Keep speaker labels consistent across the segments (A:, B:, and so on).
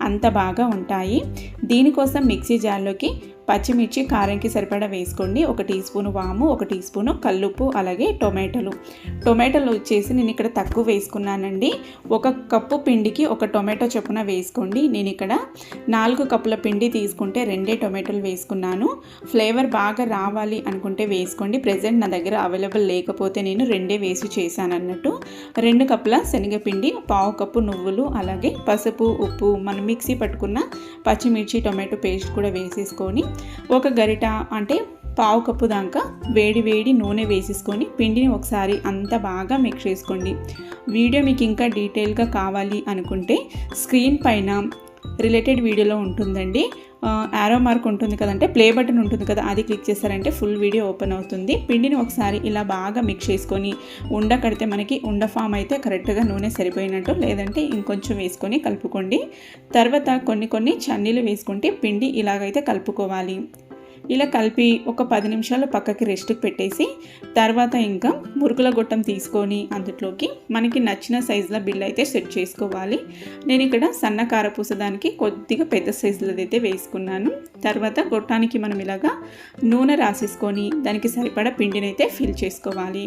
A: అంత బాగా ఉంటాయి. దీనికోసం మిక్సీ జార్లోకి పచ్చిమిర్చి కారంకి సరిపడా వేసుకోండి. 1 టీ స్పూను వాము, 1 టీ స్పూను కల్లుప్పు, అలాగే టొమాటోలు వచ్చేసి నేను ఇక్కడ తక్కువ వేసుకున్నానండి. 1 కప్పు పిండికి 1 టొమాటో చొప్పున వేసుకోండి. నేను ఇక్కడ 4 కప్పుల పిండి తీసుకుంటే 2 టొమాటోలు వేసుకున్నాను. ఫ్లేవర్ బాగా రావాలి అనుకుంటే వేసుకోండి. ప్రెజెంట్ నా దగ్గర అవైలబుల్ లేకపోతే నేను 2 వేసి చేశాను అన్నట్టు. 2 కప్పుల శనగపిండి, 1/2 కప్పు నువ్వులు, అలాగే పసుపు, ఉప్పు, మనం మిక్సీ పట్టుకున్న పచ్చిమిర్చి టొమాటో పేస్ట్ కూడా వేసేసుకొని 1 గరిట అంటే 1/2 కప్పు దాకా వేడి నూనె వేసేసుకొని పిండిని ఒకసారి అంతా బాగా మిక్స్ చేసుకోండి. వీడియో మీకు ఇంకా డీటెయిల్గా కావాలి అనుకుంటే స్క్రీన్ పైన రిలేటెడ్ వీడియోలో ఉంటుందండి. యారో మార్క్ ఉంటుంది కదంటే ప్లే బటన్ ఉంటుంది కదా, అది క్లిక్ చేస్తారంటే ఫుల్ వీడియో ఓపెన్ అవుతుంది. పిండిని ఒకసారి ఇలా బాగా మిక్స్ చేసుకొని ఉండ కడితే మనకి ఉండ ఫామ్ అయితే కరెక్ట్గా నూనె సరిపోయినట్టు, లేదంటే ఇంకొంచెం వేసుకొని కలుపుకోండి. తర్వాత కొన్ని చన్నీలు వేసుకుంటే పిండి ఇలాగైతే కలుపుకోవాలి. ఇలా కలిపి ఒక 10 నిమిషాలు పక్కకి రెస్ట్కి పెట్టేసి తర్వాత ఇంకా మురుకుల గొట్టం తీసుకొని అందులోకి మనకి నచ్చిన సైజులో బిల్ అయితే సెట్ చేసుకోవాలి. నేను ఇక్కడ సన్న కారపూస దానికి కొద్దిగా పెద్ద సైజులో అయితే వేసుకున్నాను. తర్వాత గొట్టానికి మనం ఇలాగా నూనె రాసేసుకొని దానికి సరిపడా పిండిని అయితే ఫిల్ చేసుకోవాలి.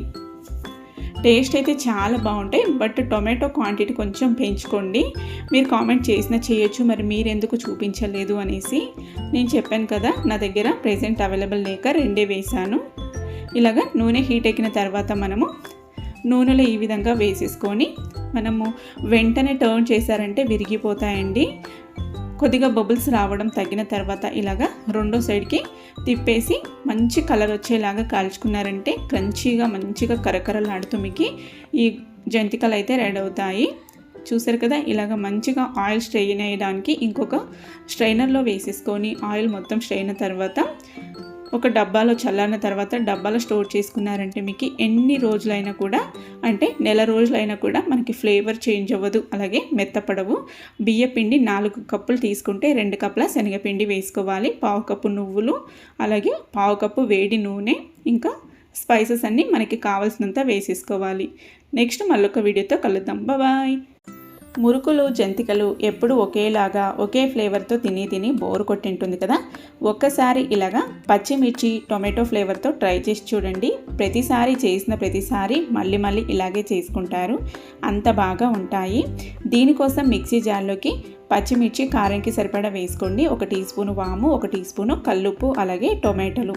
A: టేస్ట్ అయితే చాలా బాగుంటాయి. బట్ టొమాటో క్వాంటిటీ కొంచెం పెంచుకోండి. మీరు కామెంట్ చేసినా చేయొచ్చు, మరి మీరు ఎందుకు చూపించలేదు అనేసి. నేను చెప్పాను కదా, నా దగ్గర ప్రెజెంట్ అవైలబుల్ లేక 2 వేసాను. ఇలాగా నూనె హీట్ ఎక్కిన తర్వాత మనము నూనెలో ఈ విధంగా వేసేసుకొని మనము వెంటనే టర్న్ చేశారంటే విరిగిపోతాయండి. కొద్దిగా బబుల్స్ రావడం తగ్గిన తర్వాత ఇలాగా రెండో సైడ్కి తిప్పేసి మంచి కలర్ వచ్చేలాగా కాల్చుకున్నారంటే క్రంచీగా మంచిగా కరకరలాడుతూ మీకు ఈ జంతికలు అయితే రెడీ అవుతాయి. చూసారు కదా, ఇలాగ మంచిగా ఆయిల్ స్ట్రెయిన్ అయ్యడానికి ఇంకొక స్ట్రైనర్లో వేసేసుకొని ఆయిల్ మొత్తం స్ట్రెయిన్ తర్వాత ఒక డబ్బాలో చల్లారిన తర్వాత డబ్బాలో స్టోర్ చేసుకున్నారంటే మీకు ఎన్ని రోజులైనా కూడా, అంటే నెల రోజులైనా కూడా మనకి ఫ్లేవర్ చేంజ్ అవ్వదు, అలాగే మెత్తపడవు. బియ్యపిండి 4 కప్పులు తీసుకుంటే 2 కప్పుల శనగపిండి వేసుకోవాలి. 1/2 కప్పు నువ్వులు, అలాగే 1/2 కప్పు వేడి నూనె, ఇంకా స్పైసెస్ అన్నీ మనకి కావాల్సినంత వేసేసుకోవాలి. నెక్స్ట్ మళ్ళొక వీడియోతో కలుద్దాం. బాయ్. మురుకులు, జంతికలు ఎప్పుడు ఒకేలాగా ఒకే ఫ్లేవర్తో తిని బోరు కొట్టింటుంది కదా. ఒక్కసారి ఇలాగా పచ్చిమిర్చి టొమాటో ఫ్లేవర్తో ట్రై చేసి చూడండి. చేసిన ప్రతిసారి మళ్ళీ ఇలాగే చేసుకుంటారు. అంత బాగా ఉంటాయి. దీనికోసం మిక్సీ జార్లోకి పచ్చిమిర్చి కారంకి సరిపడా వేసుకోండి. 1 టీ స్పూను వాము, 1 టీ స్పూను కల్లుప్పు, అలాగే టొమాటోలు